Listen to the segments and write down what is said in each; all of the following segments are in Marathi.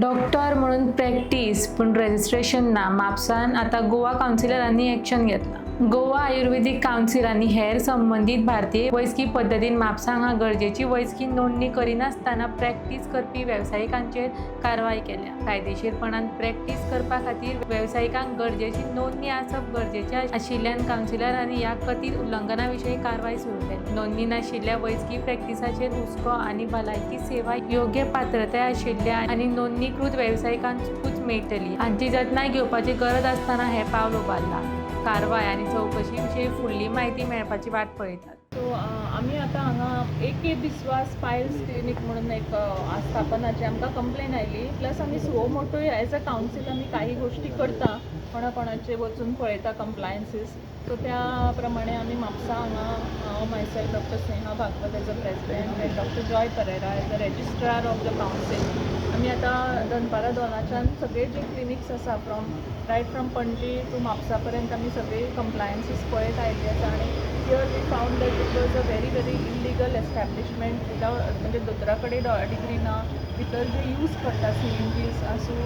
डॉक्टर म्हणून प्रॅक्टिस पण रजिस्ट्रेशन ना म्हापसान आता गोवा कावन्सिलरांनी ॲक्शन घेतला. गोवा आयुर्वेदिक कावन्सिल आनी हेर संबंधित भारतीय वैजकी पद्दतीन म्हापसांगा गरजेची वैजकी नोंदणी करिनासतना प्रॅक्टिस करपी वेवसायिकांचेर कारवाय केल्या. कायदेशीरपणान प्रॅक्टिस करपा खातीर वेवसायिकांक गरजेची नोंदणी आसप गरजेचें आशिल्ल्यान कावन्सिलरांनी ह्या कथीत उल्लंघना विशीं कारवाय सुरू केली. नोंदणी नाशिल्ल्या वैजकी प्रॅक्टिसाचेर हुस्को आनी भलायकी सेवा योग्य पात्रताय आशिल्ल्या आनी नोंदणीकृत वेवसायिकांकूच मेळटली हांची जतनाय घेवपाची गरज आसतना हें पावल उबारलां. कारवाय आनी चवकशी विशीं फुडली म्हायती मेळपाची वाट पळयतात. सो आमी आतां हांगा एक दिसवास पायल्स क्लिनीक म्हणून एक स्थापनाची आमकां कंप्लेन आयली. प्लस आमी सो मोठो एज अ कावन्सील आमी काही गोश्टी करता, कोणाचे वचून पळयता कंप्लायन्सीस. सो त्या प्रमाणे आमी म्हापसा हांगा हांव myself doctor Sneha Bhagwat as a president and doctor Joy Pereira as a registrar of the council. आमी आतां दनपारा दोनाच्यान सगळे जे क्लिनिक्स आसा right from Panaji to Mapusa पर्यंत आमी सगळे कंप्लायन्सीस पळयत आयिल्ली आसा. आनी here we found that it was a very illegal establishment without म्हणजे दोतोरा कडेन डिग्री ना. भितर जे यूज करता सिरिंजीस आसूं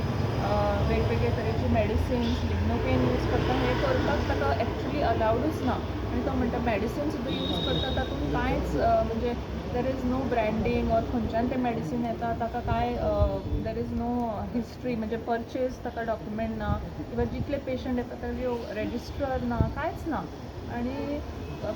वेगवेगळे तरेची मेडिसिन्स लिग्नोकेन यूज करता हे करपाक ताका एक्चुली अलावडूच ना. आनी तो म्हणटा मेडिसीन सुद्दां यूज करता तातूंत कांयच म्हणजे there is no branding or खंयच्यान तें मेडिसीन येता ताका काय देर इज नो हिस्ट्री म्हणजे परचेज ताका डॉक्युमेंट ना किंवा जितले पेशंट येता ताजो रेजिस्टर ना कांयच ना. आनी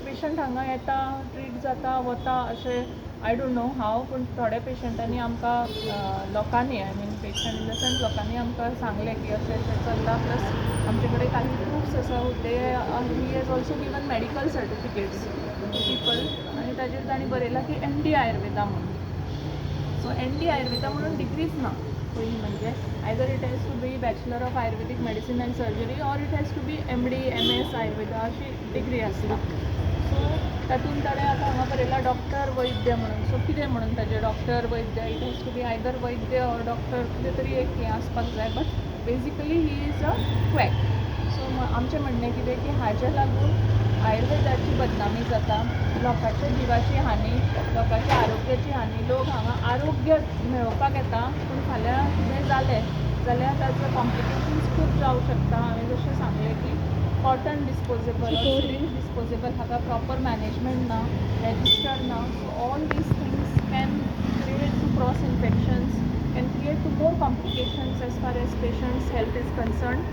पेशंट हांगा येता ट्रीट जाता वता अशें आय डोंट नो हाव पूण थोड्या पेशंटांनी आमकां लोकांनी I mean patient in the sense लोकांनी आमकां सांगलें की अशें अशें चलता. प्लस आमचे कडेन काही प्रूफ्स आसा ते he has also given medical certificates to people आनी ताजेर तांणी बरयलां की ND आयुर्वेदा म्हणून. सो ND आयुर्वेदा म्हणून डिग्रीच ना पयलीं म्हणजे either it has to be bachelor of Ayurvedic medicine and surgery or it has to be MD MS Ayurveda अशी डिग्री आसता. सो तातूंत ताणें आतां हांगा बरयलां डॉक्टर वैद्य म्हणून. सो कितें म्हणून ताजें डॉक्टर वैद्य it has to be either vaidya or doctor कितें तरी एक हें आसपाक जाय. But basically he is a quack. So आमचें म्हणणें कितें की हाचे लागून आयुर्वेदाची बदनामी जाता, लोकांच्या जिवाची हानी, लोकांच्या आरोग्याची हानी. लोक हांगा आरोग्य मेळोवपाक येता पूण फाल्यां कितें जालें जाल्यार ताचो कॉम्प्लिकेशन्स खूब जावंक शकता. हांवें जशें सांगलें की कॉटन डिस्पोजेबल सिरिंज डिस्पोजेबल हाका प्रॉपर मॅनेजमेंट ना, रजिस्टर ना. So all these things can create to cross infections can create to more complications as far as patient's health is concern.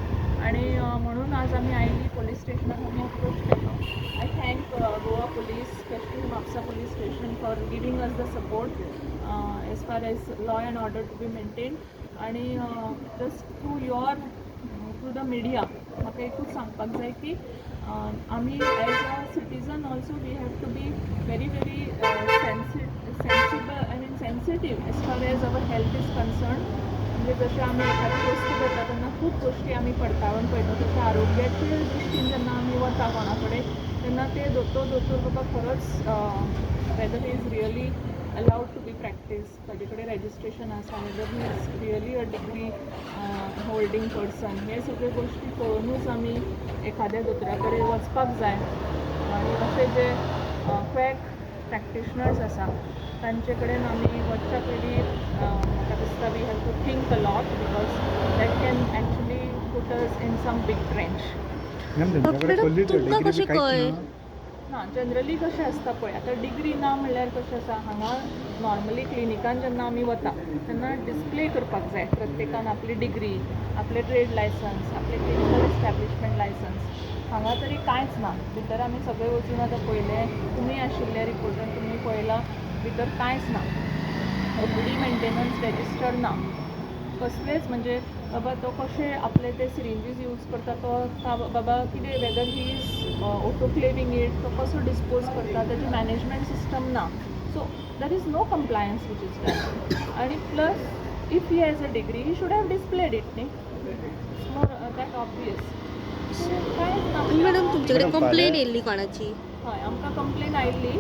आणि म्हणून आज आमी आयिल्ली पोलीस स्टेशनाक आमी अप्रोच केलो. I thank Goa police specially Mapusa police station for giving us the support as far as law and order to be maintain. आणि जस्ट थ्रू द मिडिया म्हाका एकूच सांगपाक जाय की आमी as a citizen also we have to be very sensible I mean sensitive as far as our health is concern. म्हणजे जशें आमी एखादी वस्त घेता तेन्ना खूब गोश्टी आमी पडताळून पळयता. तशें आरोग्याचे दृश्टीन जेन्ना आमी वता कोणा कडेन तेन्ना ते दोतोर तुका खरोच whether is really allowed to be practice, ताजे कडेन रजिस्ट्रेशन आसा, whether he is really a degree holding person, हे सगळे गोश्टी पळोवनूच आमी एखाद्या दोतोरा कडेन वचपाक जाय. आनी अशे जे क्वॅक प्रॅक्टिशनर्स आसा तांचे कडेन आमी वचच्या पयलीं म्हाका दिसता we have to think a lot because that can actually put us in some big trench. तुमकां कशें कळ्ळें? ना जनरली कशें आसता पळय आतां डिग्री ना म्हणल्यार कशें आसा हांगा नॉर्मली क्लिनिकान जेन्ना आमी वता तेन्ना डिस्प्ले करपाक जाय प्रत्येकान आपली डिग्री, आपले ट्रेड लायसन्स, आपले क्लिनिकल एस्टॅब्लिशमेंट लायसन्स. हांगा तरी कांयच ना. भितर आमी सगळे वचून आतां पळयलें, तुमी आशिल्ले रिपोर्टान तुमी पळयलां भितर कांयच ना. OPD मेंटेनन्स रजिस्टर ना कसलेच. म्हणजे बाबा तो कशें आपले ते सिरिंजीस यूज करता तो बाबा कितें whether he is autoclaving it तो कसो डिस्पोज करता ताजी मॅनेजमेंट सिस्टम ना. So there is no compliance which is done. आनी plus if he has a degree he should have displayed it न्ही. It's more that obvious. कांयच ना. मॅडम तुमचे कडेन कंप्लेन येयल्ली कोणाची? हय आमकां कंप्लेन आयिल्ली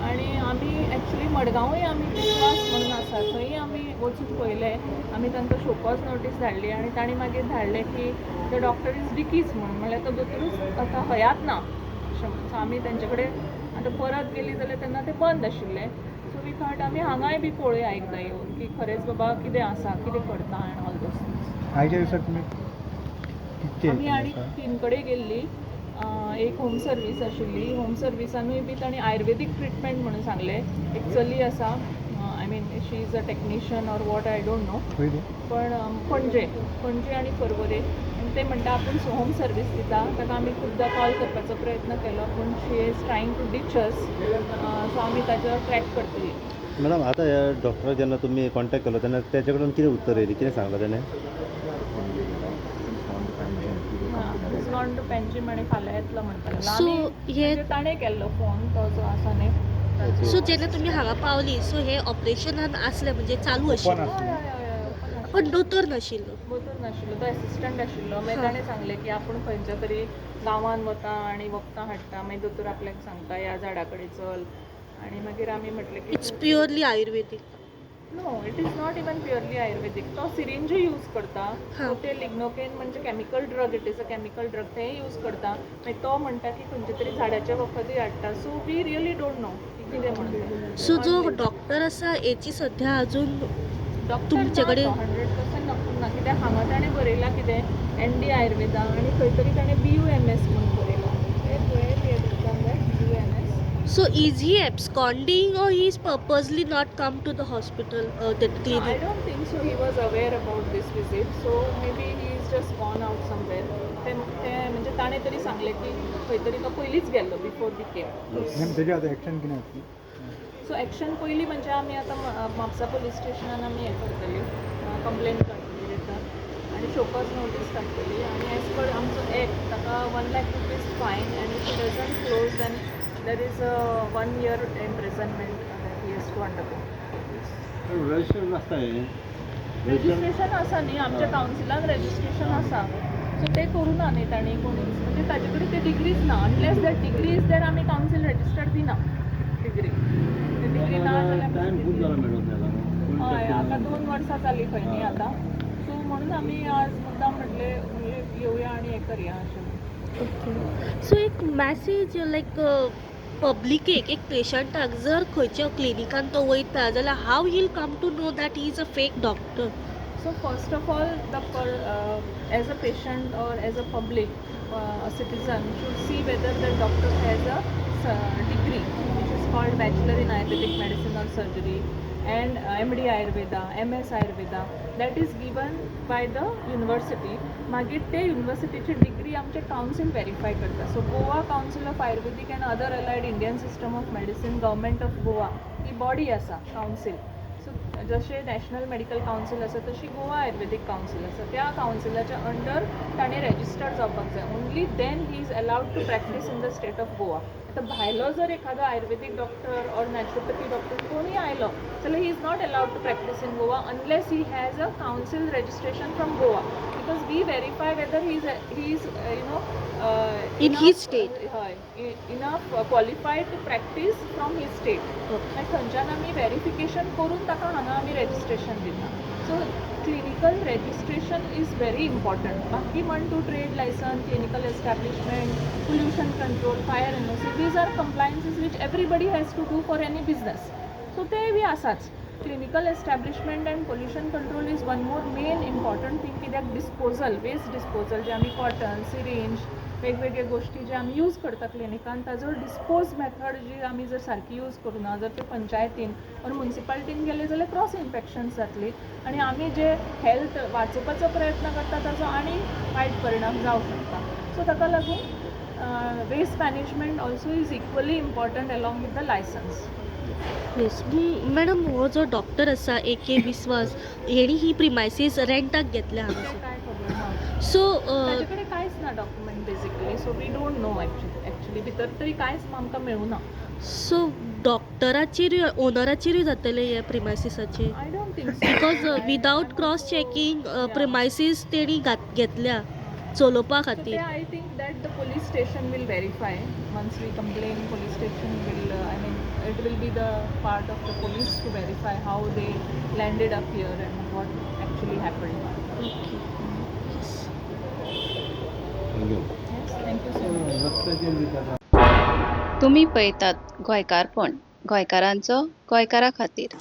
आनी आमी एक्चुली मडगांवूय आमी विश्वास म्हणून आसा थंय आमी वचून पळयलें. आमी तांकां शोकॉज नोटीस धाडली आनी तांणी मागीर धाडलें की द डॉक्टर इज डिकीज म्हणल्यार तो दोतोरूच आतां हयात ना अशें म्हणून. सो आमी तेंचे कडेन आतां परत गेलीं जाल्यार तेन्ना तें बंद आशिल्लें. सो वी आयुर्वेदीक आर्ट आमी हांगाय बी पळोवया एकदां येवन की खरेंच बाबा कितें आसा कितें करता एंड ऑल दोस थिंग्स. आयच्या दिसाक तुमी कितके आमी आनी 3 कडेन गेल्ली. एक होम सर्वीस आशिल्ली. होम सर्विसानूय बी ताणें आयुर्वेदीक ट्रिटमेंट म्हणून सांगलें. एक चली आसा, I mean she is a technician or what I don't know, पण पणजे आनी पर्वरे. आनी ते म्हणटा आपूण होम सर्वीस दिता. ताका आमी खुबदां कॉल करपाचो प्रयत्न केलो पूण she is trying to ditch us. So आमी ताचेर ट्रॅक करतली. मॅडम आता ह्या डॉक्टराक जेन्ना तुमी कॉन्टॅक्ट केलो तेन्ना तेचे कडून कितें उत्तर येयली, कितें सांगला तेणें? इज गॉन टू पेंजीम आनी फाल्यां येतलो म्हणटालो. So, हे- ताणें केल्लो फोन तो जो आसा न्ही. सो जेन्ना तुमी हांगा पावली सो हे ऑपरेशनान आसलें म्हणजे चालू आशिल्लें हय, हय, हय, हय. पण दोतोर नाशिल्लो. बरोबर नाशिल्लो तो एसिस्टंट आशिल्लो. मागीर ताणें सांगलें की आपूण खंयच्या तरी गांवान वता आनी वखदां हाडटा. मागीर दोतोर आपल्याक सांगता ह्या झाडा कडेन चल. आनी मागीर आमी म्हटलें की it's purely ayurvedic. No, it is not even purely ayurvedic. तो सिरिंज यूज करता. हां. सो ते लिग्नोकेन म्हणजे chemical drug, it is a chemical drug, तें यूज करता. मागीर तो म्हणटा की खंयचे तरी झाडाचे वखदूय हाडटा. So we really don't know कितें म्हणटा. सो जो डॉक्टर आसा हेची सध्या अजून डॉक्टर तुमचे कडेन 100% डॉक्टर ना. कित्याक हांगा ताणें बरयलां कितें ND आयुर्वेदा आनी खंय तरी ताणें BUMS म्हणून बरयलां. BUMS. So is he absconding or he is purposely not come to the hospital, that I clinic? don't think so. He was aware about this visit, so maybe he is just gone out somewhere. ते म्हणजे ताणें तरी सांगलें की खंय तरी तो पयलींच गेल्लो बिफोर दी केम. तेजी आतां एक्शन कितें आसली? सो एक्शन पयलीं म्हणजे आमी आतां म्हापसा पुलीस स्टेशनान आमी हें करतली, कंप्लेन काडटली रिटर्न आनी शोकॉज नोटीस काडटली. आनी एज पर आमचो एक्ट ताका 1 लाख रुपीज फायन आनी if he doesn't close then there is a 1 year imprisonment that he has to undergo. Register नासता हें रजिस्ट्रेशन आसा न्ही, आमच्या कावन्सिलान रजिस्ट्रेशन आसा. सो ते करूना न्ही तांणी कोणीच. म्हणजे ताजे कडेन ते डिग्रीज ना. Unless that degree is there आमी कावन्सील रजिस्टर्ड दिना डिग्री. डिग्री ना जाल्यार हय आतां 2 वर्सां जालीं खंय न्ही आतां. सो म्हणून आमी आज मुद्दाम म्हटलें म्हणजे येवया आनी हें करया अशें. ओके. सो एक मॅसेज लायक पब्लिकेक, एक पेशंटाक जर खंयच्या क्लिनिकान तो वयता जाल्यार how he'll come to know that he is a fake doctor? So first of all, as a patient or as a public, a citizen should see whether the doctor has a degree, which is called Bachelor in Ayurvedic Medicine or Surgery, and MD Ayurveda, MS Ayurveda, that is given by the university. मागीर ते युनिवर्सिटीची डिग्री आमचे कावन्सील व्हेरीफाय करता. So Goa council of Ayurvedic end other allied Indian system of medicine, government of Goa he body आसा कावन्सील. सो जशें नॅशनल मेडिकल कावन्सील आसा तशी गोवा आयुर्वेदीक कावन्सील आसा. त्या कावन्सिलाच्या अंडर ताणें रजिस्टर्ड जावपाक जाय. Only then he is allowed to practice in the state of Goa. आतां भायलो जर एखादो Ayurvedic doctor or naturopathy doctor कोणी आयलो जाल्यार he is not allowed to practice in Goa unless he has a council registration from Goa. Because we verify whether he is In his state. हय enough qualified to practice from his state. मागीर थंयच्यान आमी व्हेरिफिकेशन करून ताका हांगा आमी रजिस्ट्रेशन दिता. So clinical registration is very important. बाकी म्हण टू trade licence, clinical establishment, pollution control, fire NOC, these are compliances which everybody has to do for any business. So ते बी आसाच. Clinical establishment and pollution control is one more main important thing. कित्याक डिस्पोजल, वेस्ट डिस्पोजल जे आमी कॉटन, सिरिंज, वेगवेगळे गोष्टी जे आमी यूज करता क्लिनिकान, ताजो डिस्पोज मेथड जी आमी जर सारकी यूज करुना, जर ते पंचायतीन और म्युनिसिपालिटीन गेले जाल्यार क्रॉस इन्फेक्शन्स जातली आनी आमी जे हेल्थ वाचोवपाचो प्रयत्न करता ताजो आनी वायट परिणाम जावंक शकता. सो ताका लागून waste management also is equally important along with the license. Yes. Madam हो जो डॉक्टर आसा AK विस्वास हेणी ही प्रिमायसीस रेंटाक घेतल्या हांगासर. काय खबर ना. सो ताजे कडेन कांयच ना document basically. So we don't know actually भितर तरी कांयच आमकां मेळूना. सो डॉक्टराचेर ओनराचेरूय जातले हे प्रिमायसिसाचे? I don't think so. Because without cross checking premises तेणी घेतल्या चलोवपा So खातीर. I think that the police station will verify. Once we complain, police station will, it will be the part of the police to verify how they landed up here and what actually happened. Yes, thank you so much. रस्त्याचेर बी तुम्ही पळयतात गोंयकारपण गोंयकारांचो गोंयकारा खातीर.